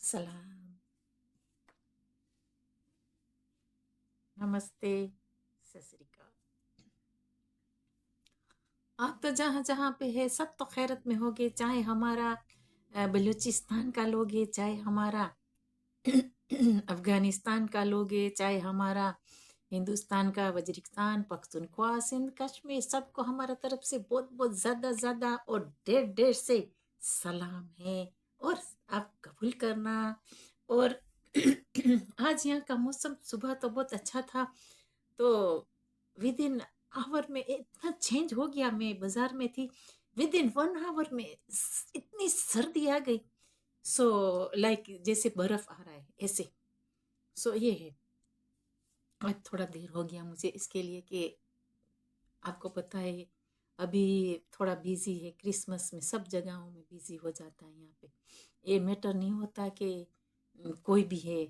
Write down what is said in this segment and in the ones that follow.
सलाम, नमस्ते, सत श्री अकाल। आप तो जहाँ जहाँ पे है सब तो खैरत में होगे, चाहे हमारा बलूचिस्तान का लोग है, चाहे हमारा अफगानिस्तान का लोग है, चाहे हमारा हिंदुस्तान का वजीरिस्तान, पख्तूनख्वा, सिंध, कश्मीर, सबको हमारा तरफ से बहुत बहुत ज़्यादा और ढेर ढेर से सलाम है। और आप कबूल करना। और आज यहाँ का मौसम सुबह तो बहुत अच्छा था, तो विद इन आवर में इतना चेंज हो गया। मैं बाजार में थी, विद इन 1 आवर में इतनी सर्दी आ गई। सो लाइक जैसे बर्फ आ रहा है ऐसे। सो ये है। आज थोड़ा देर हो गया मुझे इसके लिए कि आपको पता है अभी थोड़ा बिजी है, क्रिसमस में सब जगहों में बिजी हो जाता है। यहाँ पे ये मैटर नहीं होता कि कोई भी है,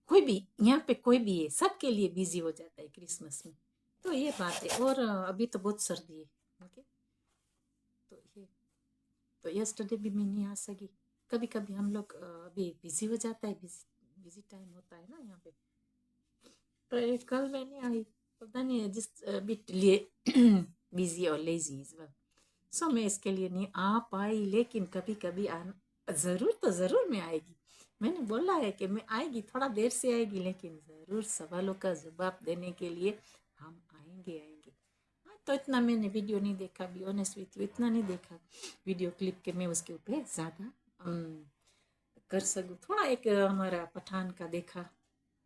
कोई भी यहाँ पे कोई भी है, सबके लिए बिजी हो जाता है क्रिसमस में। तो ये बात है। और अभी तो बहुत सर्दी है। ओके, तो ये तो यस्टरडे भी मैं नहीं आ सकी। कभी कभी हम लोग अभी बिजी हो जाता है, बिजी बिजी टाइम होता है ना यहाँ पे। तो कल मैं नहीं आई, पता नहीं जिस बिट लिए बिजी और लेजी इज वेल। सो मैं इसके लिए नहीं आ पाई, लेकिन कभी कभी आना ज़रूर, तो ज़रूर मैं आएगी। मैंने बोला है कि मैं आएगी, थोड़ा देर से आएगी, लेकिन ज़रूर सवालों का जवाब देने के लिए हम आएंगे। हाँ, तो इतना मैंने वीडियो नहीं देखा, बी ऑनेस्ट विथ यू, इतना नहीं देखा वीडियो क्लिप के मैं उसके ऊपर ज़्यादा कर सकूँ। थोड़ा एक हमारा पठान का देखा,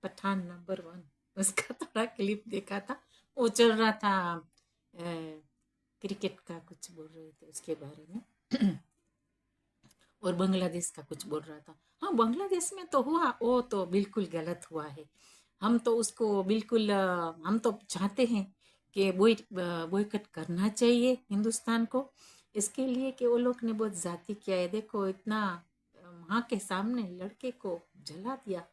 पठान नंबर 1, उसका थोड़ा क्लिप देखा था। वो चल रहा था, क्रिकेट का कुछ बोल रहे थे उसके बारे में और बांग्लादेश का कुछ बोल रहा था। हाँ, बांग्लादेश में तो हुआ, वो तो बिल्कुल गलत हुआ है। हम तो उसको बिल्कुल हम तो चाहते हैं कि बॉयकॉट करना चाहिए हिंदुस्तान को, इसके लिए कि वो लोग ने बहुत जाति किया है। देखो इतना वहाँ के सामने लड़के को जला दिया,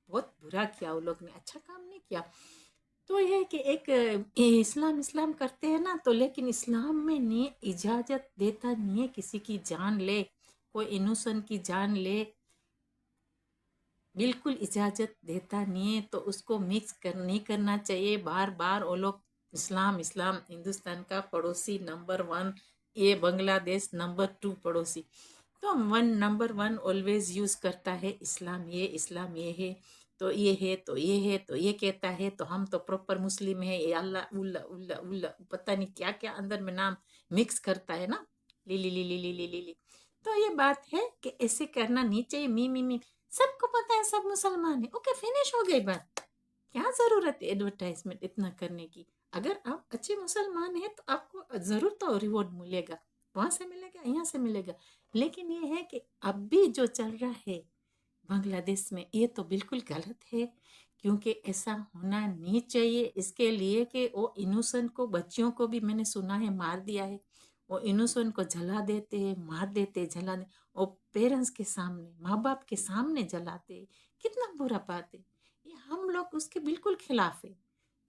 बहुत बुरा किया वो लोग ने, अच्छा काम नहीं किया। तो ये है कि एक इस्लाम इस्लाम करते हैं ना, तो लेकिन इस्लाम में नहीं इजाज़त देता नहीं है किसी की जान ले, कोई इनोसेंट की जान ले, बिल्कुल इजाज़त देता नहीं है। तो उसको नहीं करना चाहिए बार बार। वो लोग इस्लाम इस्लाम, हिंदुस्तान का पड़ोसी नंबर 1, ये बांग्लादेश नंबर 2 पड़ोसी। तो नंबर 1 ऑलवेज यूज़ करता है इस्लाम ये है, तो ये है, तो ये है, तो ये कहता है, तो हम तो प्रॉपर मुस्लिम है, ये अल्लाह उल्ला उल्ला उल्ला पता नहीं क्या क्या अंदर में नाम मिक्स करता है ना, ली ली ली ली ली ली ली। तो ये बात है कि ऐसे करना नहीं चाहिए। मी सबको पता है सब मुसलमान है, ओके फिनिश हो गई बात। क्या ज़रूरत है एडवर्टाइजमेंट इतना करने की? अगर आप अच्छे मुसलमान हैं तो आपको ज़रूर तो रिवॉर्ड मिलेगा, वहाँ से मिलेगा, यहाँ से मिलेगा। लेकिन ये है कि अब भी जो चल रहा है बांग्लादेश में, ये तो बिल्कुल गलत है, क्योंकि ऐसा होना नहीं चाहिए। इसके लिए कि वो इनोसेंट को, बच्चियों को भी मैंने सुना है मार दिया है, वो इनोसेंट को जला देते हैं, मार देते हैं, जला दे, वो पेरेंट्स के सामने, माँ बाप के सामने जलाते हैं। कितना बुरा बात है ये। हम लोग उसके बिल्कुल खिलाफ है,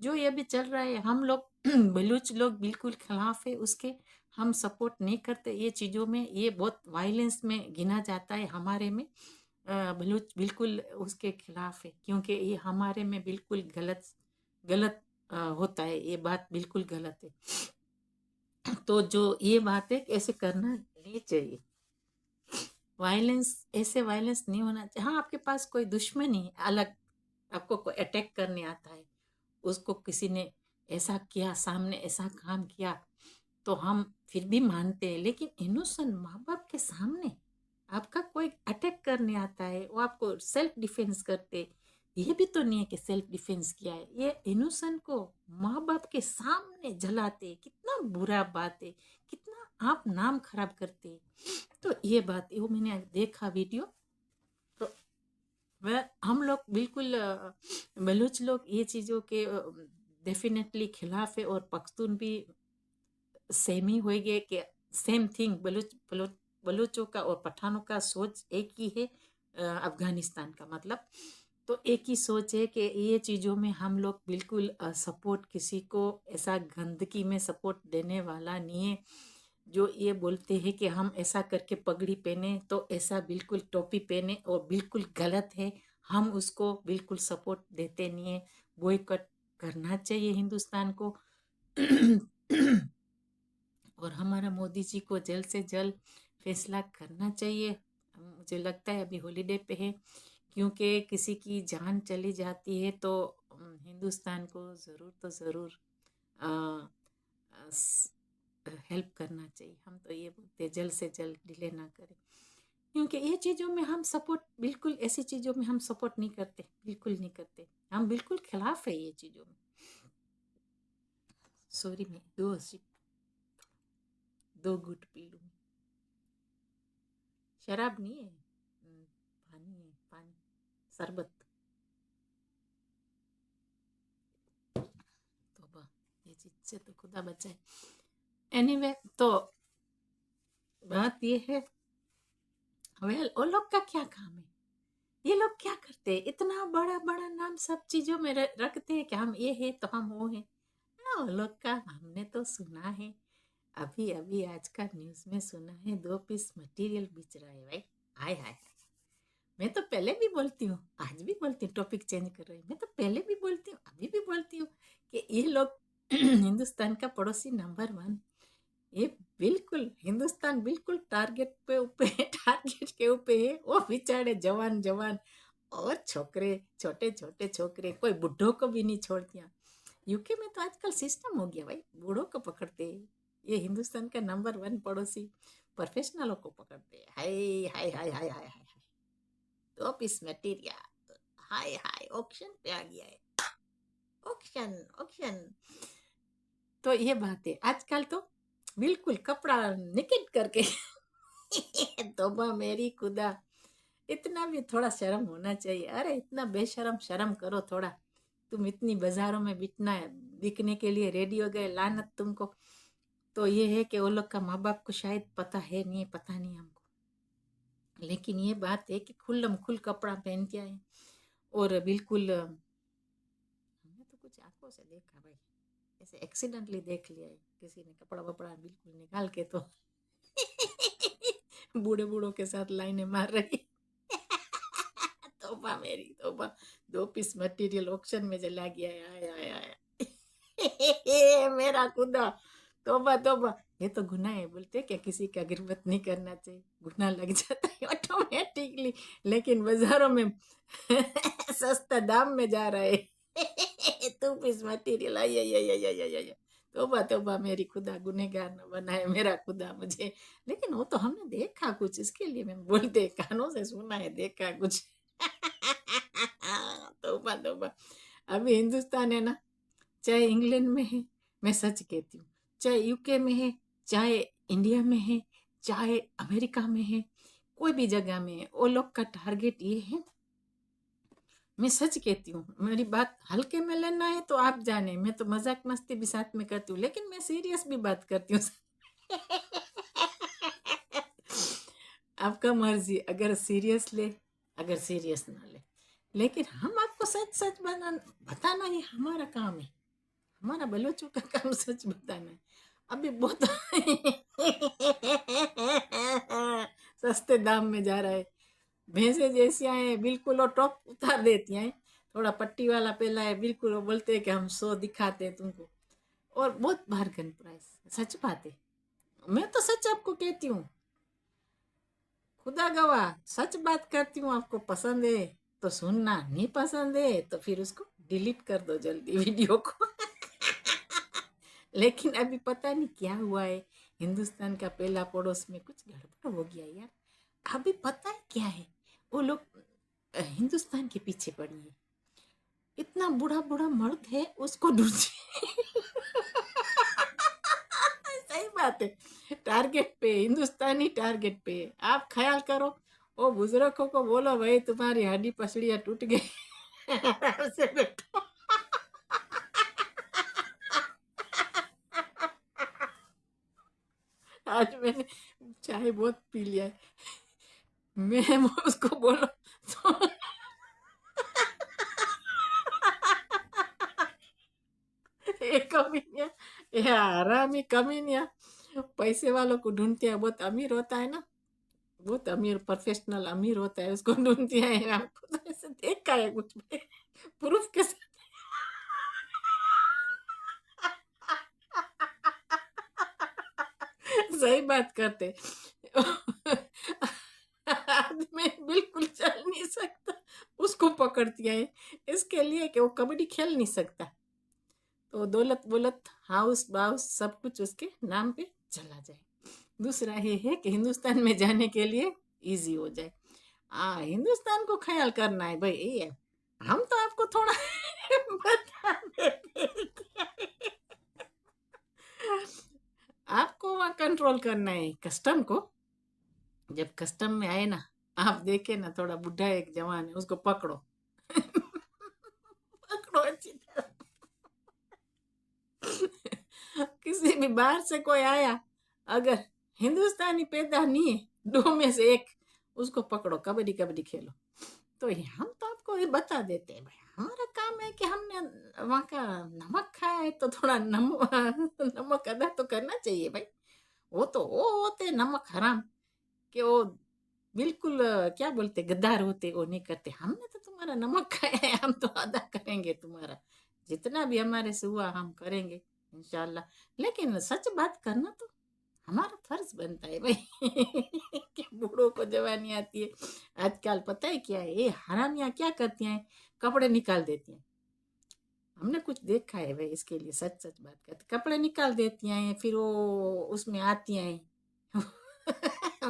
जो ये भी चल रहा है। हम लोग बलूच लोग बिल्कुल खिलाफ है उसके, हम सपोर्ट नहीं करते ये चीज़ों में। ये बहुत वायलेंस में गिना जाता है हमारे में। बलूच बिल्कुल उसके खिलाफ है, क्योंकि ये हमारे में बिल्कुल गलत गलत होता है, ये बात बिल्कुल गलत है। तो जो ये बात है कि ऐसे करना नहीं चाहिए, वायलेंस, ऐसे वायलेंस नहीं होना चाहिए। हाँ, आपके पास कोई दुश्मनी है अलग, आपको कोई अटैक करने आता है, उसको किसी ने ऐसा किया, सामने ऐसा काम किया, तो हम फिर भी मानते हैं। लेकिन इनोसेंट माँ बाप के सामने आपका कोई अटैक करने आता है, वो आपको सेल्फ डिफेंस करते, ये भी तो नहीं है कि सेल्फ डिफेंस किया है, ये इनोसेंट को माँ बाप के सामने जलाते, कितना बुरा बात है, कितना आप नाम खराब करते। तो ये बात है, वो मैंने देखा वीडियो। तो वह हम लोग बिल्कुल बलूच लोग ये चीज़ों के डेफिनेटली खिलाफ है, और पख्तून भी सेम ही होएंगे कि सेम थिंग। बलूचों का और पठानों का सोच एक ही है, अफगानिस्तान का मतलब। तो एक ही सोच है कि ये चीज़ों में हम लोग बिल्कुल सपोर्ट, किसी को ऐसा गंदगी में सपोर्ट देने वाला नहीं है। जो ये बोलते हैं कि हम ऐसा करके पगड़ी पहने तो ऐसा बिल्कुल टोपी पहने और बिल्कुल गलत है। हम उसको बिल्कुल सपोर्ट देते नहीं है। बॉयकॉट करना चाहिए हिंदुस्तान को। और हमारा मोदी जी को जल्द से जल्द फैसला करना चाहिए। मुझे लगता है अभी हॉलीडे पे है, क्योंकि किसी की जान चली जाती है तो हिंदुस्तान को ज़रूर तो ज़रूर हेल्प करना चाहिए। हम तो ये बोलते हैं जल्द से जल्द डिले ना करें, क्योंकि ये चीज़ों में हम सपोर्ट बिल्कुल, ऐसी चीज़ों में हम सपोर्ट नहीं करते, बिल्कुल नहीं करते। हम बिल्कुल खिलाफ है ये चीज़ों में। सॉरी, मैं दो घूंट पी लूँ। शराब नहीं है, पानी है, पानी, शरबत। तौबा, ये चीज से तो खुदा बचाए। एनीवे, तो बात ये है, वेल वो लोग का क्या काम है? ये लोग क्या करते हैं? इतना बड़ा बड़ा नाम सब चीजों में रखते हैं कि हम ये है तो हम वो है। वो लोग का हमने तो सुना है, अभी अभी आज का न्यूज में सुना है 2 पीस मटेरियल बेच रहा है भाई। हाय हाय। मैं तो पहले भी बोलती हूँ, आज भी बोलती हूँ, टॉपिक चेंज कर रही हूँ। मैं तो पहले भी बोलती हूँ, अभी भी बोलती हूँ कि ये लोग हिंदुस्तान का पड़ोसी नंबर 1। ये बिल्कुल हिंदुस्तान बिल्कुल टारगेट पे ऊपर है, टारगेट के ऊपर है। वो बेचारे जवान जवान और छोकरे, छोटे छोटे छोकरे, कोई बुढ़ों को भी नहीं छोड़ती। यूके में तो आजकल सिस्टम हो गया भाई, बूढ़ों को पकड़ते हैं। ये हिंदुस्तान का नंबर 1 पड़ोसी प्रोफेशनलों को पकड़ते हैं। हाय हाय हाय हाय हाय हाय। 2 पीस मटेरियल, हाय हाय, ऑक्शन पे आ गया है। Auction auction. तो ये बात है, आजकल तो बिल्कुल कपड़ा निकट करके तोबा मेरी खुदा, इतना भी थोड़ा शर्म होना चाहिए। अरे इतना बेशरम, शर्म करो थोड़ा। तुम इतनी बाजारों में बिकना बिकने के लिए रेडी हो गए, लानत तुमको। तो ये है कि वो लोग का माँ बाप को शायद पता है, नहीं पता नहीं हमको, लेकिन ये बात है कि खुल्लम खुल कपड़ा पहन के आए। और बिल्कुल हमने तो कुछ आंखों से देखा भाई, ऐसे एक्सीडेंटली देख लिया है किसी ने कपड़ा वपड़ा बिल्कुल निकाल के, तो बूढ़े बूढ़ों के साथ लाइनें मार रही। तोबा मेरी तोबा। 2 पीस मटेरियल ऑक्शन में चला गया है, आया आया आया। मेरा खुदा, तोबा तोबा। ये तो गुनाह है, बोलते क्या किसी का गिरबत नहीं करना चाहिए, गुनाह लग जाता है ऑटोमेटिकली। लेकिन बाजारों में सस्ता दाम में जा रहा है। 2 पीस मटेरियल, आई आई आई आई आई आई। तोबा तोबा मेरी खुदा, गुनहगार न बनाए मेरा खुदा मुझे। लेकिन वो तो हमने देखा कुछ, इसके लिए मैं बोलते, कानों से सुना है, देखा कुछ। तोबा तोबा। अभी हिंदुस्तान है ना, चाहे इंग्लैंड में है, मैं सच कहती हूँ, चाहे यूके में है, चाहे इंडिया में है, चाहे अमेरिका में है, कोई भी जगह में है, वो लोग का टारगेट ये है। मैं सच कहती हूँ, मेरी बात हल्के में लेना है तो आप जाने, मैं तो मजाक मस्ती भी साथ में करती हूँ, लेकिन मैं सीरियस भी बात करती हूँ। आपका मर्जी, अगर सीरियस ले, अगर सीरियस ना ले, लेकिन हम आपको सच सच बताना ही हमारा काम है। हमारा बलोचों का काम सच बताना है। अभी बहुत सस्ते दाम में जा रहा है। भैंसे जैसी हैं बिल्कुल, वो टॉप उतार देती हैं, थोड़ा पट्टी वाला पहला है बिल्कुल, वो बोलते हैं कि हम 100 दिखाते हैं तुमको, और बहुत बार्गन प्राइस। सच बात है, मैं तो सच आपको कहती हूँ, खुदा गवाह सच बात करती हूँ। आपको पसंद है तो सुनना, नहीं पसंद है तो फिर उसको डिलीट कर दो जल्दी वीडियो को। लेकिन अभी पता नहीं क्या हुआ है, हिंदुस्तान का पहला पड़ोस में कुछ गड़बड़ हो गया यार। अभी पता है क्या है, वो लोग हिंदुस्तान के पीछे पड़ी है। इतना बूढ़ा बूढ़ा मर्द है, उसको ढूंढ। सही बात है, टारगेट पे हिंदुस्तानी, टारगेट पे। आप ख्याल करो, वो बुजुर्गों को बोलो भाई तुम्हारी हड्डी पसलियां टूट गई, आराम से बैठो। आज मैंने चाय बहुत पी लिया है, मैं उसको बोलो तो ये कमीनिया, ये हरामी कमीनिया, पैसे वालों को ढूंढती है, बहुत अमीर होता है ना, बहुत अमीर प्रोफेशनल अमीर होता है, उसको ढूंढती है। आपको तो ऐसे देखा है कुछ भी प्रूफ के साथ। सही बात करते। आदमी बिल्कुल चल नहीं सकता, उसको पकड़ती है इसके लिए कि वो कबड्डी खेल नहीं सकता, तो दौलत बोलत हाउस बाउस सब कुछ उसके नाम पे चला जाए। दूसरा ये है कि हिंदुस्तान में जाने के लिए इजी हो जाए। हिंदुस्तान को ख्याल करना है भाई, ये हम तो आपको थोड़ा बता देते हैं। आपको वहाँ कंट्रोल करना है कस्टम को। जब कस्टम में आए ना, आप देखे ना, थोड़ा बुढ़ा एक जवान है, उसको पकड़ो। पकड़ो अच्छी तरह। किसी भी बाहर से कोई आया, अगर हिंदुस्तानी पैदा नहीं है, दो में से एक, उसको पकड़ो, कबड्डी कबड्डी खेलो। तो हम तो आपको ये बता देते हैं भाई, हमारा काम है कि हमने वहाँ का नमक खाया है, तो थोड़ा नमक अदा तो करना चाहिए भाई। वो होते नमक हराम, कि वो बिल्कुल क्या बोलते गद्दार होते, वो नहीं करते। हमने तो तुम्हारा नमक खाया है, हम तो अदा करेंगे तुम्हारा, जितना भी हमारे से हुआ हम करेंगे इंशाल्लाह। लेकिन सच बात करना तो हमारा फर्ज बनता है भाई। कि बूढ़ों को जवानी आती है। आजकल पता है क्या है, ये हरामियां क्या करती हैं, कपड़े निकाल देती हैं। हमने कुछ देखा है भाई, इसके लिए सच सच बात करते, कपड़े निकाल देती हैं, फिर वो उसमें आती हैं।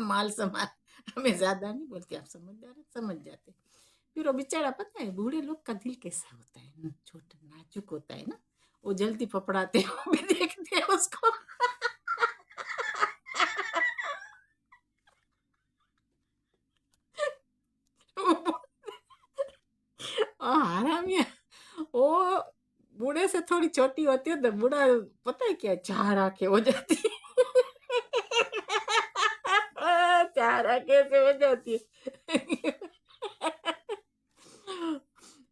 माल सामान, हमें ज्यादा नहीं बोलती, आप समझदार हैं, समझ जाते। फिर वो बेचारा, पता है बूढ़े लोग का दिल कैसा होता है, छोटा नाजुक होता है ना, वो जल्दी पकड़ाते हैं, वो भी देखते हैं उसको। हरामिया, वो बूढ़े से थोड़ी छोटी होती है, तो बूढ़ा पता है क्या, चार आंखें हो जाती है। चार आंखें से हो जाती है।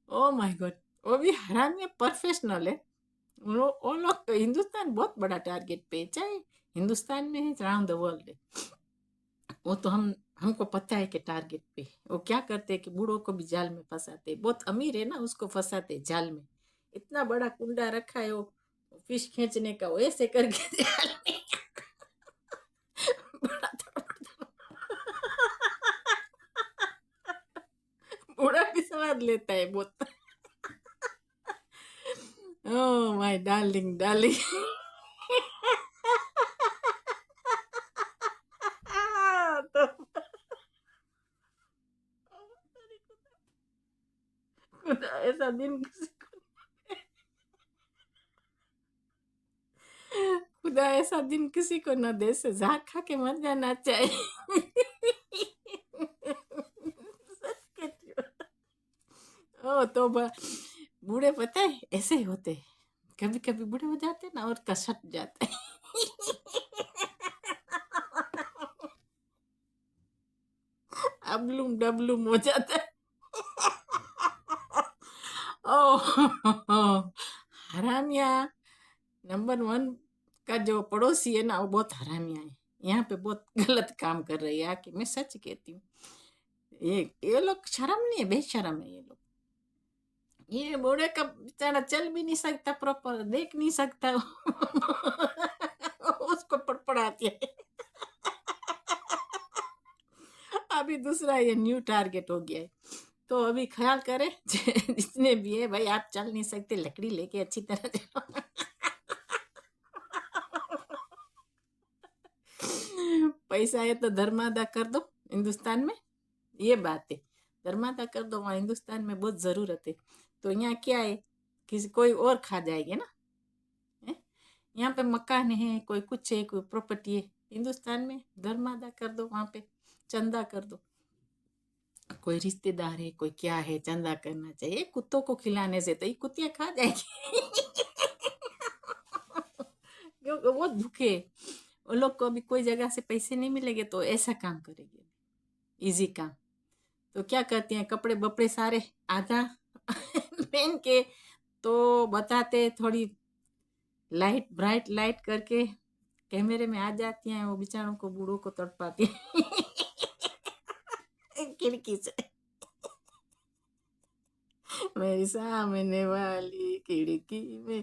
ओ माय गॉड, वो भी हरामी प्रोफेशनल है। वो लोग तो हिंदुस्तान बहुत बड़ा टारगेट पे है, चाहे हिंदुस्तान में है, अराउंड द वर्ल्ड है। वो तो हमको पता है कि टारगेट पे वो क्या करते हैं, कि बूढ़ों को भी जाल में फंसाते हैं। बहुत अमीर है ना, उसको फंसाते हैं जाल में। इतना बड़ा कुंडा रखा है वो फिश खींचने का, वो ऐसे करके जाल में बड़ा तड़पड़ा। बूढ़ा भी स्वाद लेता है बहुत। Oh my darling darling. तो खुदा ऐसा दिन किसी को, खुदा ऐसा दिन किसी को न दे, से झाग खा के मर जाना चाहिए। सच कहती हूँ। ओ तो बूढ़े पता है ऐसे ही होते हैं, कभी कभी बूढ़े हो जाते हैं ना, और कसट जाता है। अबलूम डबलूम हो जाता है। ओ हरामिया नंबर वन का जो पड़ोसी है ना, वो बहुत हरामिया है। यहाँ पे बहुत गलत काम कर रही है आके, मैं सच कहती हूँ। ये लोग शर्म नहीं है, बेशरम है ये लोग। ये बूढ़े का बेचारा चल भी नहीं सकता, प्रॉपर देख नहीं सकता। उसको पड़पड़ाती है। अभी दूसरा ये न्यू टारगेट हो गया है, तो अभी ख्याल करें। जितने भी है भाई, आप चल नहीं सकते, लकड़ी लेके अच्छी तरह जाओ। पैसा है तो धर्मादा कर दो हिंदुस्तान में, ये बात है। धर्मादा कर दो, वहाँ हिंदुस्तान में बहुत जरूरत है। तो यहाँ क्या है, किसी कोई और खा जाएंगे ना, है? यहाँ पे मकान है, कोई कुछ है, कोई प्रॉपर्टी है। हिंदुस्तान में धर्मादा कर दो, वहाँ पे चंदा कर दो। कोई रिश्तेदार है, कोई क्या है, चंदा करना चाहिए। कुत्तों को खिलाने से तो ये कुत्तियां खा जाएगी। क्योंकि वो भूखे हैं। वो लोग को अभी कोई जगह से पैसे नहीं मिलेंगे, तो ऐसा काम करेंगे, इजी काम। तो क्या करती हैं, कपड़े बपड़े सारे आधा पहन के, तो बताते थोड़ी लाइट ब्राइट लाइट करके कैमरे में आ जाती हैं, वो बेचारों को बूढ़ों को तड़पाती खिड़की से। मेरी सामने वाली खिड़की में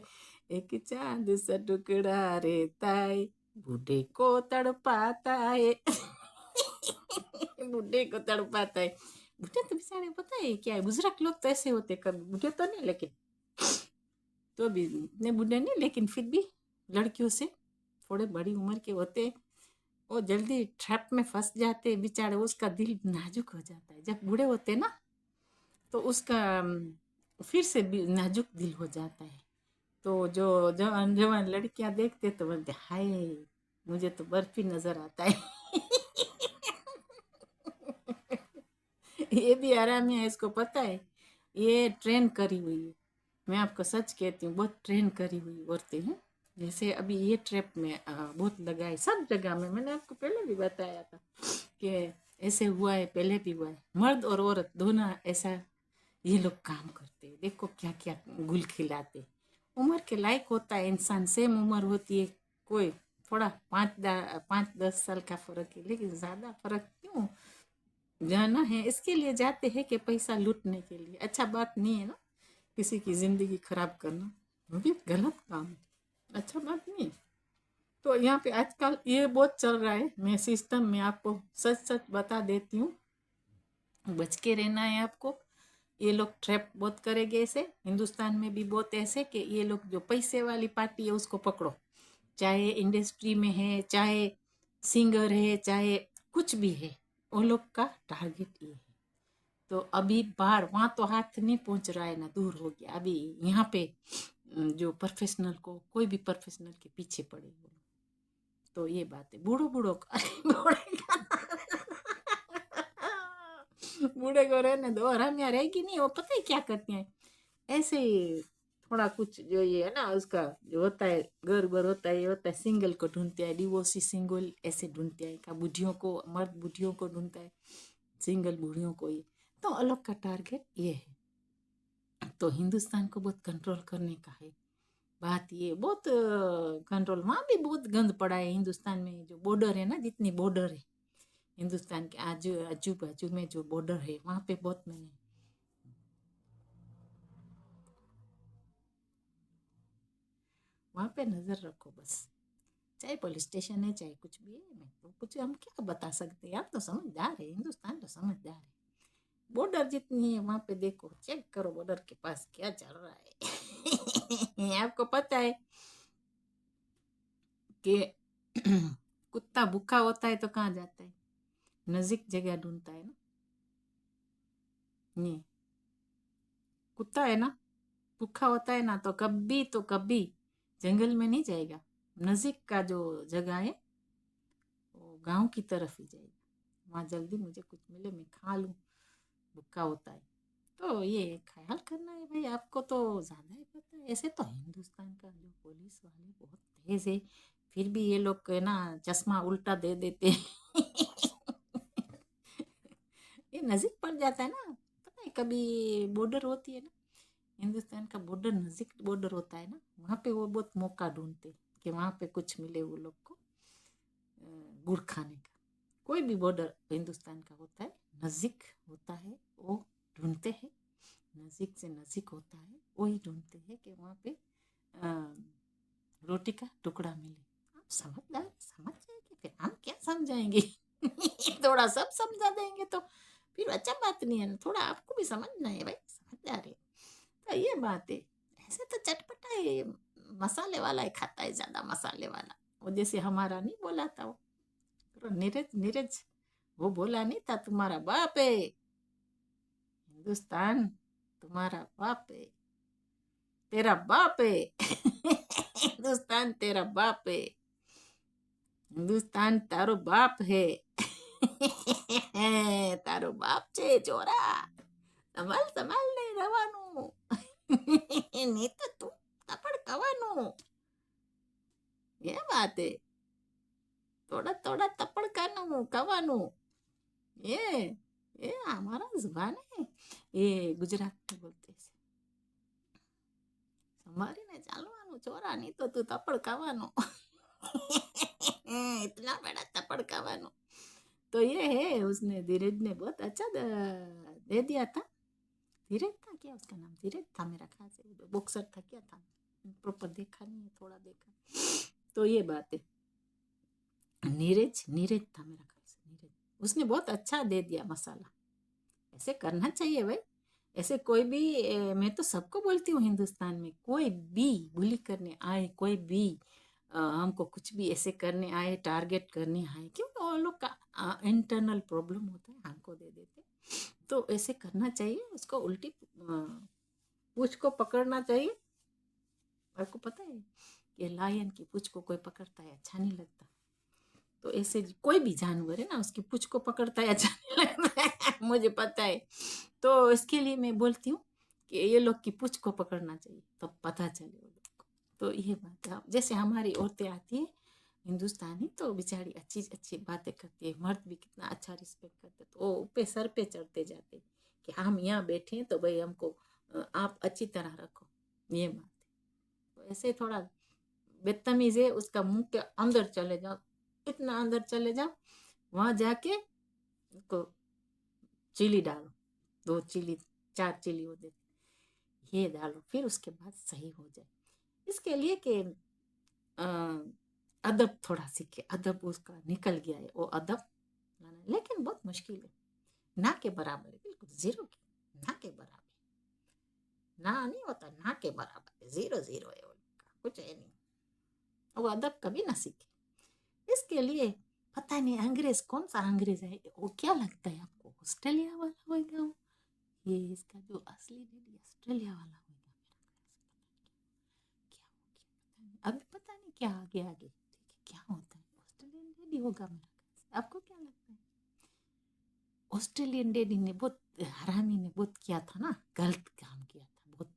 एक चांद सा टुकड़ा रहता है, बूढ़े को तड़पाता है बूढ़े को तड़पाता है। बूढ़े तो बेचारे पता है क्या है, बुजुर्ग लोग तो ऐसे होते, कभी बूढ़े तो नहीं, लेकिन तो भी इतने बूढ़े नहीं, लेकिन फिर भी लड़कियों से थोड़े बड़ी उम्र के होते, वो जल्दी ट्रैप में फंस जाते बेचारे, उसका दिल नाजुक हो जाता है। जब बूढ़े होते ना तो उसका फिर से भी नाजुक दिल हो जाता है। तो जो जवान जवान लड़कियां देखते तो बोलते हाय, मुझे तो बर्फी नजर आता है ये भी आरामी है, इसको पता है, ये ट्रेन करी हुई है। मैं आपको सच कहती हूँ, बहुत ट्रेन करी हुई औरतें हैं। जैसे अभी ये ट्रैप में बहुत लगा है सब जगह में, मैंने आपको पहले भी बताया था कि ऐसे हुआ है, पहले भी हुआ है। मर्द और औरत दोनों ऐसा ये लोग काम करते हैं। देखो क्या क्या गुल खिलाते। उम्र के लायक होता है इंसान, सेम उम्र होती है, कोई थोड़ा 5-10 साल का फर्क है, लेकिन ज्यादा फर्क क्यों जाना है, इसके लिए जाते हैं कि पैसा लूटने के लिए। अच्छा बात नहीं है ना किसी की जिंदगी खराब करना, वो भी गलत काम है, अच्छा बात नहीं है। तो यहाँ पे आजकल ये बहुत चल रहा है, मैं सिस्टम में आपको सच सच बता देती हूँ, बच के रहना है आपको। ये लोग ट्रैप बहुत करेंगे ऐसे, हिंदुस्तान में भी बहुत ऐसे कि ये लोग जो पैसे वाली पार्टी है उसको पकड़ो, चाहे इंडस्ट्री में है, चाहे सिंगर है, चाहे कुछ भी है, वो लोग का टारगेट ये है। तो अभी बाहर वहाँ तो हाथ नहीं पहुँच रहा है ना, दूर हो गया। अभी यहाँ पे जो प्रोफेशनल को, कोई भी प्रोफेशनल के पीछे पड़े वो लोग। तो ये बात है, बूढ़ो बूढ़ो का बूढ़े को रहने दो, और हम यहाँ रहेगी नहीं। वो पता है क्या करती हैं, ऐसे ही थोड़ा कुछ जो ये है ना उसका जो होता है, घर बर होता है, ये होता है, सिंगल को ढूंढते हैं, डिवोर्सी सिंगल ऐसे ढूंढते हैं, का बुढ़ियों को, मर्द बुढ़ियों को ढूंढता है, सिंगल बुढ़ियों को। ये तो अलग का टारगेट ये है। तो हिंदुस्तान को बहुत कंट्रोल करने का है बात, ये बहुत कंट्रोल। वहाँ भी बहुत गंद पड़ा है हिंदुस्तान में, जो बॉर्डर है ना, जितनी बॉर्डर है हिंदुस्तान के आजू आजू बाजू में जो बॉर्डर है, वहाँ पे बहुत मैंने, वहाँ पे नजर रखो बस। चाहे पुलिस स्टेशन है, चाहे कुछ भी है, मैं तो कुछ हम क्या बता सकते हैं, आप तो समझदार है, हिंदुस्तान तो समझदार है। बॉर्डर जितनी है वहाँ पे देखो, चेक करो बॉर्डर के पास क्या चल रहा है आपको पता है कि कुत्ता भूखा होता है तो कहाँ जाता है, नजीक जगह ढूंढता है ना। ये कुत्ता है ना, भूखा होता है ना, तो कभी तो कभी जंगल में नहीं जाएगा, नजीक का जो जगह है वो गांव की तरफ ही जाएगा, वहाँ जल्दी मुझे कुछ मिले मैं खा लूँ, भूखा होता है। तो ये ख्याल करना है भाई, आपको तो ज्यादा ही पता है। ऐसे तो हिंदुस्तान का जो पुलिस वाले बहुत तेज है, फिर भी ये लोग है ना चश्मा उल्टा दे देते ये नजीक पड़ जाता है ना, पता है कभी बॉर्डर होती है ना, हिंदुस्तान का बॉर्डर नजीक बॉर्डर होता है ना, वहाँ पे वो बहुत मौका ढूंढते कि वहाँ पे कुछ मिले वो लोग को गुड़ खाने का। कोई भी बॉर्डर हिंदुस्तान का होता है, नजीक होता है, वो ढूंढते हैं, नजीक से नजीक होता है वही ढूंढते हैं कि वहाँ पे अ, रोटी का टुकड़ा मिले। आप समझदार, समझ जाएंगे, फिर हम क्या समझाएंगे थोड़ा सब समझा देंगे तो फिर अच्छा बात नहीं है ना, थोड़ा आपको भी समझना है भाई, समझदार है। तो ये बात है, ऐसे तो चटपटा है, मसाले वाला ही खाता है, ज्यादा मसाले वाला। वो जैसे हमारा नहीं बोला था वो, नीरज नीरज, वो बोला नहीं था तुम्हारा बाप है हिंदुस्तान, तुम्हारा बाप है, तेरा बाप है हिंदुस्तान तेरा बाप है, हिंदुस्तान तारो बाप है તારો બાપ છે ચોરા, સંભાળ સંભાળ ને રહેવાનું નહીં તો તું તપડ ખાવાનું, એ વાત है, थोड़ा थोड़ा तपड़ खाવાનું ये ये हमारा जुबान है, ये गुजरात में बोलते हैं, સંભાળીને ચાલવાનું ચોરા, નહીં તો તું તપડ ખાવાનું इतना बड़ा थप्पड़ खावानो। तो ये है, उसने धीरज ने बहुत अच्छा दे दिया था। धीरज था क्या उसका नाम? धीरज था मेरा ख्याल से, बॉक्सर था क्या था, प्रॉपर देखा नहीं है, थोड़ा देखा। तो ये बात है, नीरज नीरज था मेरा ख्याल से, नीरज। उसने बहुत अच्छा दे दिया मसाला। ऐसे करना चाहिए भाई। ऐसे कोई भी मैं तो सबको बोलती हूँ, हिंदुस्तान में कोई भी बुली करने आए, कोई भी हमको कुछ भी ऐसे करने आए, टारगेट करने आए, क्योंकि वो लोग का इंटरनल प्रॉब्लम होता है, हमको दे देते। तो ऐसे करना चाहिए, उसको उल्टी पूछ को पकड़ना चाहिए। आपको पता है कि लायन की पूछ को कोई पकड़ता है अच्छा नहीं लगता। तो ऐसे कोई भी जानवर है ना, उसकी पूछ को पकड़ता है अच्छा नहीं लगता है। मुझे पता है। तो इसके लिए मैं बोलती हूँ कि ये लोग की पूछ को पकड़ना चाहिए, तब तो पता चले वो लोग को। तो ये बात है। जैसे हमारी औरतें आती है हिंदुस्तानी, तो बेचारी अच्छी अच्छी बातें करती है, मर्द भी कितना अच्छा रिस्पेक्ट करते, तो वो पे सर पे चढ़ते जाते कि हम यहाँ बैठे हैं तो भाई हमको आप अच्छी तरह रखो। ये बात है। तो ऐसे थोड़ा बदतमीज है, उसका मुंह के अंदर चले जाओ, इतना अंदर चले जाओ, वहां जाके उसको चिली डालो, 2 चिली 4 चिली हो देते, ये डालो, फिर उसके बाद सही हो जाए। इसके लिए कि अदब थोड़ा सीखे, अदब उसका निकल गया है वो अदब लाना, लेकिन बहुत मुश्किल है। ना के बराबर है, बिल्कुल जीरो की, ना के बराबर। ना नहीं होता, ना के बराबर है, 0-0 है वो लोग का, कुछ है नहीं। वो अदब कभी ना सीखे। इसके लिए पता नहीं अंग्रेज कौन सा अंग्रेज है वो, क्या लगता है आपको? ऑस्ट्रेलिया वाला होगा वो? ये इसका जो असली डैडी ऑस्ट्रेलिया वाला होगा मेरा ख्याल से। पता नहीं क्या हो गया, पता नहीं अभी, पता नहीं क्या आगे आगे देखिए क्या होता है। ऑस्ट्रेलियन डैडी होगा मेरा ख्याल से। आपको क्या लगता है? ऑस्ट्रेलियन डैडी ने बहुत, हरामी ने बहुत किया था ना, गलत काम किया था बहुत।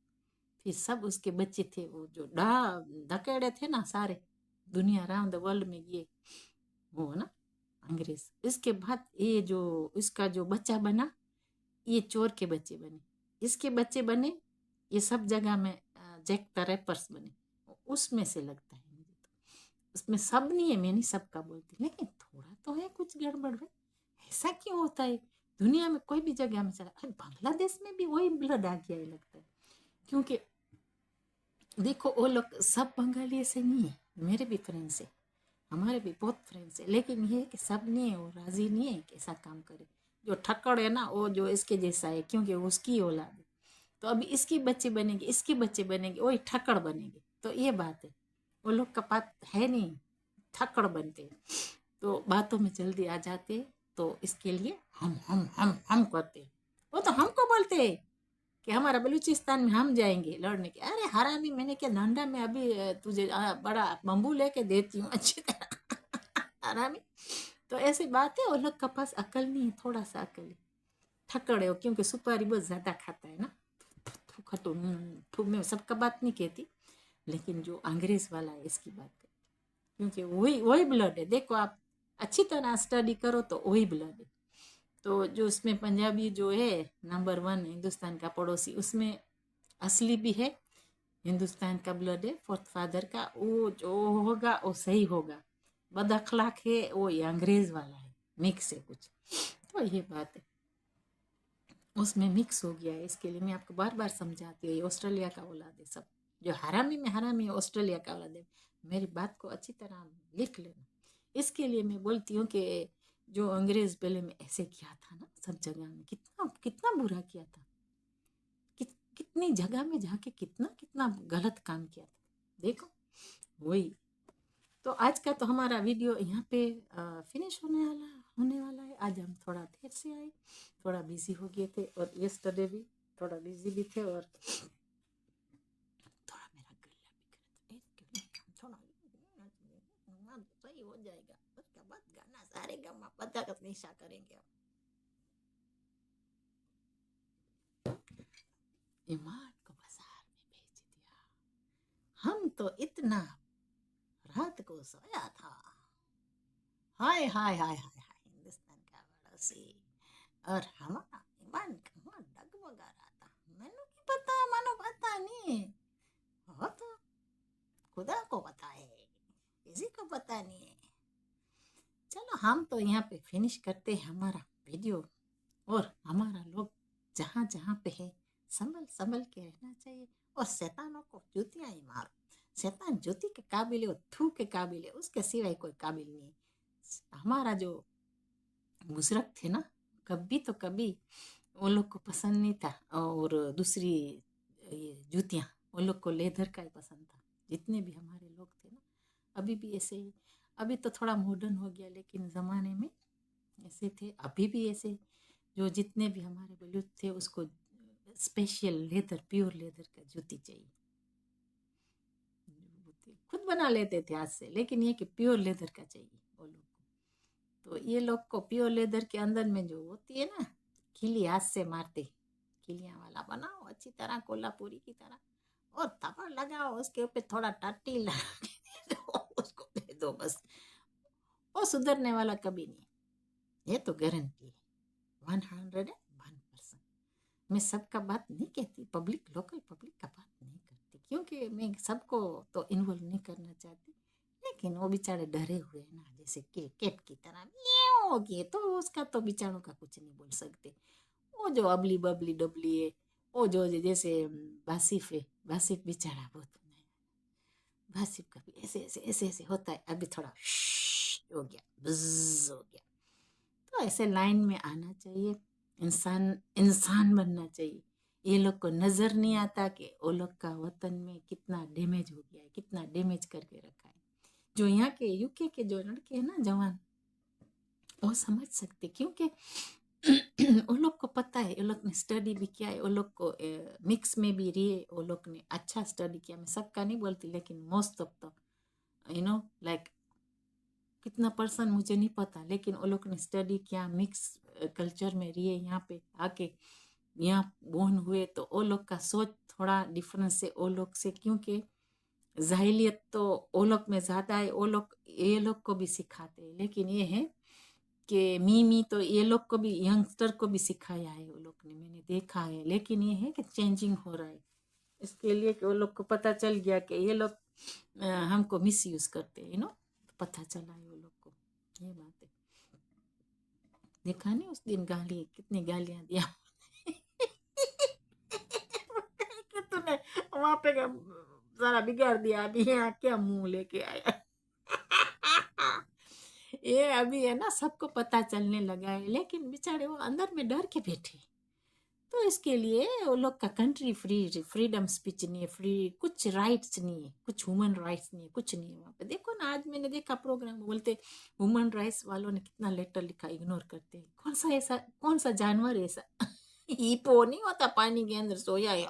फिर सब उसके बच्चे थे वो जो धकेड़े थे ना सारे, दुनिया राउंड द वर्ल्ड में गए वो ना अंग्रेज। इसके बाद ये जो इसका जो बच्चा बना, ये चोर के बच्चे बने, इसके बच्चे बने, ये सब जगह में जैक द रैपर्स बने। उसमें से लगता है मुझे तो, उसमें सब नहीं है, मैं नहीं सबका बोलती, लेकिन थोड़ा तो है कुछ गड़बड़ है। ऐसा क्यों होता है? दुनिया में कोई भी जगह में चला, अरे बांग्लादेश में भी वही ब्लड आ गया है लगता है। क्योंकि देखो वो लोग सब बंगाली ऐसे नहीं है, मेरे भी फ्रेंड्स है, हमारे भी बहुत फ्रेंड्स है, लेकिन ये कि सब नहीं है, वो राजी नहीं है कि ऐसा काम करे। जो ठक्कड़ है ना वो जो इसके जैसा है, क्योंकि वो उसकी औलाद है। तो अभी इसकी बच्चे बनेंगे, इसके बच्चे बनेंगे, वही ठक्कड़ बनेंगे। तो ये बात है, वो लोग का बात है नहीं, ठक्कड़ बनते हैं, तो बातों में जल्दी आ जाते हैं। तो इसके लिए हम करते हैं। वो तो हमको बोलते हैं कि हमारा बलूचिस्तान में हम जाएंगे लड़ने के। अरे हरामी, मैंने क्या डंडा में अभी तुझे बड़ा बम्बू लेके देती हूँ अच्छी तरह। हरामी। तो ऐसी बात है, वो लोग के पास अकल नहीं है, थोड़ा सा अकल है, ठक्कड़ है वो, क्योंकि सुपारी बहुत ज्यादा खाता है ना। खटू मैं सबका बात नहीं कहती, लेकिन जो अंग्रेज वाला है इसकी बात करती, क्योंकि वही वही ब्लड है। देखो आप अच्छी तरह स्टडी करो तो वही ब्लड है। तो जो उसमें पंजाबी जो है नंबर 1 हिंदुस्तान का पड़ोसी, उसमें असली भी है, हिंदुस्तान का ब्लड है, फोर्थ फादर का, वो जो होगा वो सही होगा। बद अखलाक है वो, ये अंग्रेज वाला है, मिक्स है कुछ। तो ये बात है, उसमें मिक्स हो गया है। इसके लिए मैं आपको बार बार समझाती हूँ, ये ऑस्ट्रेलिया का औलाद है सब, जो हरामी में हरामी है ऑस्ट्रेलिया का औलाद है। मेरी बात को अच्छी तरह लिख लेना। इसके लिए मैं बोलती हूँ कि जो अंग्रेज पहले में ऐसे किया था ना, सब जगह में कितना कितना बुरा किया था, कितनी जगह में जाके कितना कितना गलत काम किया था, देखो वही। तो आज का तो हमारा वीडियो यहाँ पे फिनिश होने वाला है। आज हम थोड़ा देर से आए, थोड़ा बिजी हो गए थे, और यस्टरडे भी थोड़ा बिजी भी थे, और थोड़ा मेरा गला भी थोड़ा सही हो जाएगा। उसके बाद गाना सारे गमा पता का निशा करेंगे। ईमान को बाजार में भेज दिया, हम तो इतना रात को सोया था। हाय हाय हाय हाय हाय, हिंदुस्तान का पड़ोसी। और हमारा ईमान कहाँ डगमगा रहा था, मैंने की पता, मानो पता नहीं हो तो खुदा को पता है, किसी को पता नहीं है। हम तो यहाँ पे फिनिश करते हैं हमारा वीडियो, और हमारा लोग जहाँ जहाँ पे है संभल संभल के रहना चाहिए, और शैतानों को जूतियाँ ही मारो। शैतान जूती के काबिल है, वो थू के काबिल है, उसके सिवाय कोई काबिल नहीं है। हमारा जो बुजुर्ग थे ना, कभी तो कभी वो लोग को पसंद नहीं था, और दूसरी ये जूतियाँ, वो लोग को लेदर का ही पसंद था। जितने भी हमारे लोग थे ना, अभी भी ऐसे ही। अभी तो थोड़ा मॉडर्न हो गया, लेकिन ज़माने में ऐसे थे, अभी भी ऐसे। जो जितने भी हमारे बुजुर्ग थे, उसको स्पेशल लेदर, प्योर लेदर का जूती चाहिए। खुद बना लेते थे हाथ से, लेकिन ये कि प्योर लेदर का चाहिए वो लोग को। तो ये लोग को प्योर लेदर के अंदर में जो होती है ना, खिली हाथ से मारते, खिलियाँ वाला बनाओ अच्छी तरह कोल्हापुरी की तरह, और थप्पड़ लगाओ, उसके ऊपर थोड़ा टट्टी लगा के उसको दे दो बस। वो सुधरने वाला कभी नहीं, ये तो गारंटी है, 101%। मैं सबका बात नहीं कहती, पब्लिक, लोकल पब्लिक का बात नहीं करती, क्योंकि मैं सबको तो इन्वॉल्व नहीं करना चाहती। लेकिन वो बेचारे डरे हुए हैं ना, जैसे के केट की तरह म्याऊं किए, तो उसका तो बेचारों का कुछ नहीं बोल सकते। वो जो अबली बबली डबली है, वो जो जैसे बासिफ है, बासिफ बेचारा बहुत बासिफ का भी ऐसे ऐसे ऐसे ऐसे होता है। अभी थोड़ा हो गया, बज़ हो गया। तो ऐसे लाइन में आना चाहिए, इंसान इंसान बनना चाहिए। ये लोग को नजर नहीं आता कि वो लोग का वतन में कितना डैमेज हो गया है, कितना डैमेज करके रखा है। जो यहाँ के यूके के जो लड़के हैं ना जवान, वो समझ सकते, क्योंकि वो लोग को पता है, वो लोग ने स्टडी भी किया है, वो लोग को मिक्स में भी रही है, वो लोग ने अच्छा स्टडी किया। मैं सबका नहीं बोलती, लेकिन मोस्ट ऑफ द लाइक कितना पर्सन मुझे नहीं पता, लेकिन वो लोग ने स्टडी किया, मिक्स कल्चर में रही है, यहाँ पे आके यहाँ बोर्न हुए, तो वो लोग का सोच थोड़ा डिफरेंस है वो लोग से, क्योंकि जाहिलियत तो वो लोग में ज़्यादा है। वो लोग ये लोग को भी सिखाते हैं, लेकिन ये है कि मी तो ये लोग को भी, यंगस्टर को भी सिखाया है वो लोग ने, मैंने देखा है। लेकिन ये है कि चेंजिंग हो रहा है, इसके लिए कि वो लोग को पता चल गया कि ये लोग हमको मिस यूज करते हैं, पता चला है वो लोग को। ये बात है, देखा नहीं उस दिन गाली, कितनी गालियां दिया कि तूने वहां पे सारा बिगाड़ दिया, अभी यहाँ क्या मुंह लेके आया ये अभी है ना, सबको पता चलने लगा है, लेकिन बेचारे वो अंदर में डर के बैठे। तो इसके लिए वो लोग का कंट्री फ्रीडम स्पीच नहीं है, फ्री कुछ राइट्स नहीं है, कुछ ह्यूमन राइट्स नहीं है, कुछ नहीं है वहाँ पे। देखो ना, आज मैंने देखा प्रोग्राम में बोलते ह्यूमन राइट्स वालों ने कितना लेटर लिखा, इग्नोर करते हैं। कौन सा जानवर है ऐसा हिप्पो नहीं होता पानी के अंदर सोया है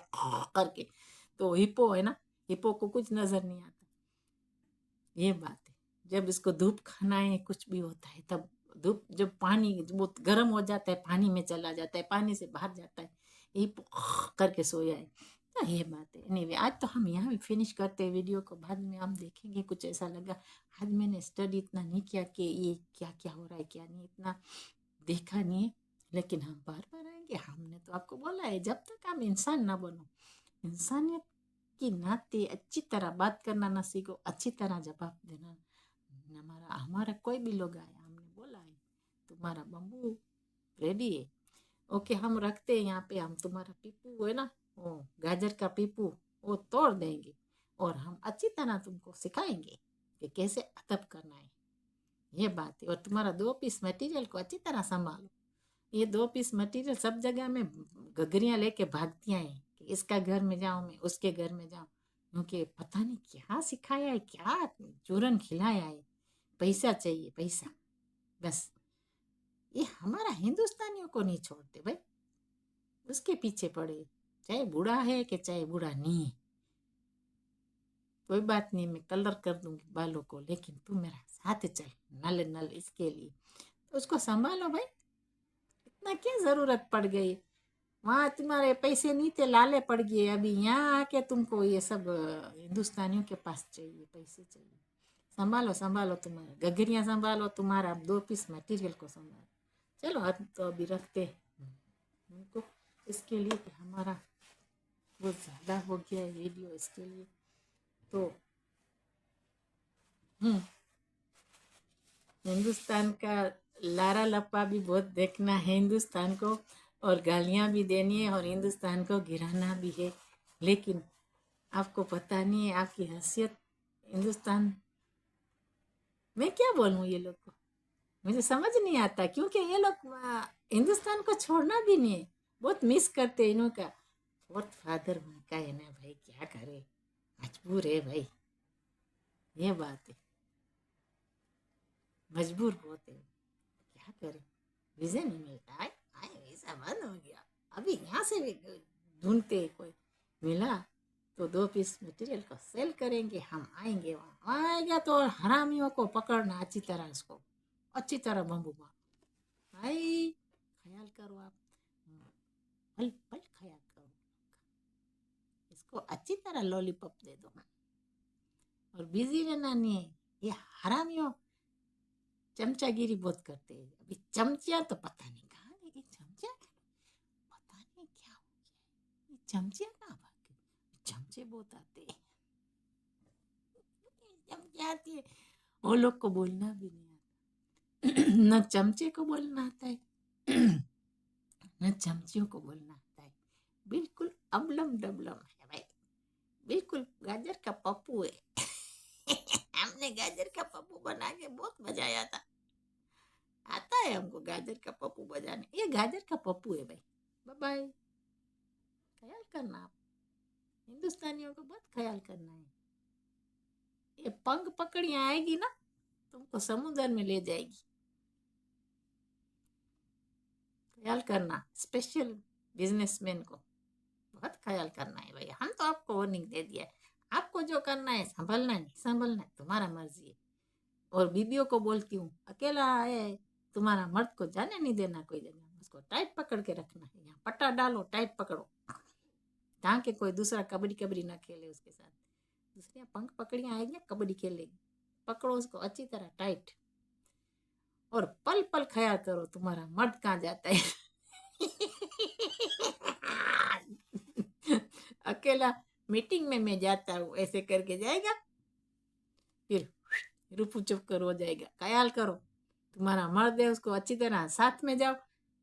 करके, तो हिप्पो है ना, हिप्पो को कुछ नजर नहीं आता। ये बात है, जब इसको धूप खाना है, कुछ भी होता है, तब धूप, जब पानी वो गर्म हो जाता है, पानी में चला जाता है, पानी से बाहर जाता है, ये करके सोया है। तो ये बात है। एनीवे, आज तो हम यहाँ भी फिनिश करते हैं वीडियो को, बाद में हम देखेंगे कुछ ऐसा लगा। आज मैंने स्टडी इतना नहीं किया कि ये क्या क्या हो रहा है क्या नहीं, इतना देखा नहीं है, लेकिन हम बार बार आएंगे। हमने तो आपको बोला है, जब तक आप इंसान ना बनो, इंसानियत की नाते अच्छी तरह बात करना ना सीखो, अच्छी तरह जवाब देना। हमारा हमारा कोई भी लोग आया, हमने बोला है तुम्हारा बम्बू रेडी है, ओके, हम रखते हैं यहाँ पे, हम तुम्हारा पीपू है ना, वो गाजर का पीपू, वो तोड़ देंगे, और हम अच्छी तरह तुमको सिखाएंगे कि कैसे अदब करना है। ये बात है। और तुम्हारा 2 पीस मटेरियल को अच्छी तरह संभालो। ये 2 पीस मटेरियल सब जगह में गगरियां लेके भागती हैं कि इसका घर में जाऊं, मैं उसके घर में जाऊं, क्योंकि पता नहीं क्या सिखाया है, क्या चूरन खिलाया है। पैसा चाहिए, पैसा, बस। ये हमारा हिंदुस्तानियों को नहीं छोड़ते भाई, उसके पीछे पड़े, चाहे बूढ़ा है कि चाहे बूढ़ा नहीं है। कोई बात नहीं, मैं कलर कर दूंगी बालों को, लेकिन तू मेरा साथ चल, नल नल इसके लिए। तो उसको संभालो भाई, इतना क्या जरूरत पड़ गई। वहाँ तुम्हारे पैसे नहीं थे, लाले पड़ गए, अभी यहाँ आके तुमको ये सब हिंदुस्तानियों के पास चाहिए, पैसे चाहिए। संभालो संभालो, तुम्हारा गगरियाँ संभालो, तुम्हारा 2 पीस मटेरियल को संभालो। चलो, अब तो अभी रखते हैं उनको, इसके लिए कि हमारा बहुत ज़्यादा हो गया है वीडियो, इसके लिए। तो हिंदुस्तान का लारा लप्पा भी बहुत देखना है हिंदुस्तान को, और गालियाँ भी देनी है और हिंदुस्तान को गिराना भी है। लेकिन आपको पता नहीं है आपकी हैसियत हिंदुस्तान, मैं क्या बोलूँ ये लोग को, मुझे समझ नहीं आता, क्योंकि ये लोग हिंदुस्तान को छोड़ना भी नहीं है, बहुत मिस करते हैं इन्हों का। फोर्थ फादर उनका है ना भाई, क्या करे, मजबूर है भाई, ये बात है, मजबूर होते हैं, क्या करे, वीज़ा नहीं मिलता है। आए वीज़ा बंद हो गया, अभी यहाँ से भी ढूंढते हैं, कोई मिला तो 2 पीस मटेरियल को सेल करेंगे, हम आएंगे, वहाँ आएगा तो हरामियों को पकड़ना अच्छी तरह, उसको अच्छी तरह बम्बू मार भाई, ख्याल करो आप, पल पल ख्याल करो, इसको अच्छी तरह लॉलीपॉप दे दो और बिजी रहना नहीं है। ये हरामियों चमचागिरी बहुत करते हैं, अभी चमचिया तो पता नहीं कहाँ गई, ये चमचा पता नहीं क्या हो गया, ये चमचिया कहाँ भाग गई, चमचे बहुत आते हैं, चमचे आती है, वो लोग को बोलना भी नहीं आता न चमचे को बोलना आता है न चमचियों को बोलना आता है, बिल्कुल अबलम डबलम है भाई, बिल्कुल गाजर का पप्पू है हमने गाजर का पप्पू बना के बहुत मजा आया था, आता है हमको गाजर का पप्पू बजाने, ये गाजर का पप्पू है भाई। बाय बाय, ख्याल करना आप, हिंदुस्तानियों को बहुत ख्याल करना है, ये पंख पकड़ियाँ आएगी ना तुमको समुद्र में ले जाएगी, ख्याल करना, स्पेशल बिजनेसमैन को बहुत ख्याल करना है भाई, हम तो आपको वार्निंग दे दिया है, आपको जो करना है संभलना नहीं संभलना है तुम्हारा मर्जी है, और बीबियों को बोलती हूँ अकेला है, तुम्हारा मर्द को जाने नहीं देना कोई जगह, उसको टाइट पकड़ के रखना है, यहाँ पट्टा डालो, टाइट पकड़ो, ताकि कोई दूसरा कबड्डी कबड्डी ना खेले उसके साथ, दूसरी पंख पकड़ियाँ आएगी कबड्डी खेलेगी, पकड़ो उसको अच्छी तरह टाइट, और पल पल ख्याल करो तुम्हारा मर्द कहाँ जाता है अकेला मीटिंग में मैं जाता हूँ ऐसे करके जाएगा, फिर रुपू चुप कर हो जाएगा, ख्याल करो तुम्हारा मर्द है, उसको अच्छी तरह साथ में जाओ,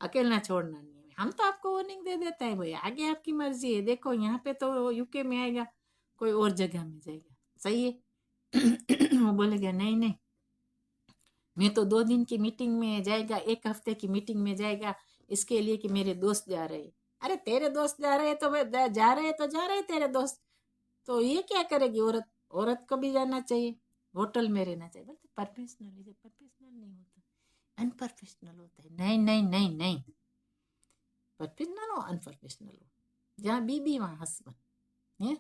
अकेला छोड़ना नहीं है, हम तो आपको वार्निंग दे देता है भाई, आगे आपकी मर्जी है, देखो यहाँ पे तो यूके में आएगा, कोई और जगह में जाएगा, सही है वो बोलेगा नहीं नहीं, मैं तो 2 दिन की मीटिंग में जाएगा, 1 हफ्ते की मीटिंग में जाएगा, इसके लिए कि मेरे दोस्त जा रहे हैं, अरे तेरे दोस्त जा रहे हैं तो जा रहे हैं तो जा रहे हैं तेरे दोस्त, तो ये क्या करेगी औरत, औरत को भी जाना चाहिए, होटल में रहना चाहिए, बोलते प्रोफेशनल, ये प्रोफेशनल नहीं होता, अनप्रोफेशनल होता है, नहीं नहीं नहीं नहीं, प्रोफेशनल हो अनप्रोफेशनल हो, जहाँ बीबी वहाँ हस्बैंड है,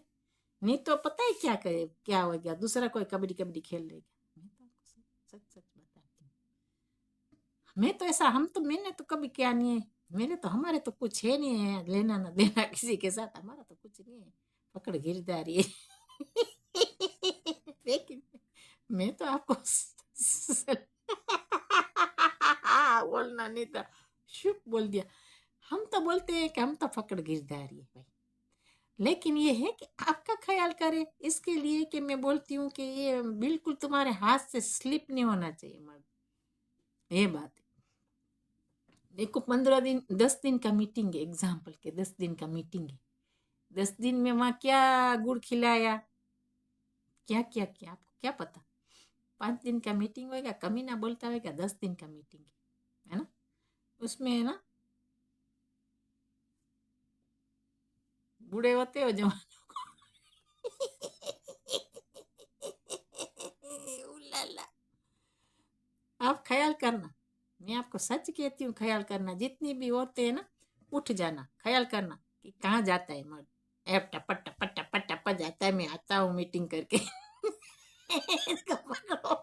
नहीं तो पता है क्या करे, क्या हो गया, दूसरा कोई कबड्डी कबड्डी खेल लेगा, मैं तो आपको सच सच बताती हूँ, मैं तो ऐसा, हम तो मैंने तो कभी क्या नहीं है, मेरे तो हमारे तो कुछ है नहीं है लेना ना देना किसी के साथ, हमारा तो कुछ नहीं है, पकड़ गिरदारी है लेकिन मैं तो आपको बोलना नहीं था, शुभ बोल दिया, हम तो बोलते हैं कि हम तो पकड़ गिरदारी है भाई, लेकिन ये है कि आपका ख्याल करें, इसके लिए कि मैं बोलती हूँ कि ये बिल्कुल तुम्हारे हाथ से स्लिप नहीं होना चाहिए मर्द, ये बात है, देखो 15 दिन 10 दिन का मीटिंग है, एग्जाम्पल के 10 दिन का मीटिंग है, 10 दिन में वहाँ क्या गुड़ खिलाया, क्या क्या क्या आपको क्या पता, 5 दिन का मीटिंग होगा, कमी ना बोलता होगा, 10 दिन का मीटिंग है ना, उसमें है ना बूढ़े होते हो जवानों को उलाला, आप ख्याल करना, मैं आपको सच कहती हूँ, ख्याल करना, जितनी भी औरतें हैं ना, उठ जाना, ख्याल करना कि कहाँ जाता है मर्द, ऐप टपा टपा टपा टपा जाता है, मैं आता हूँ मीटिंग करके इसको पकड़ो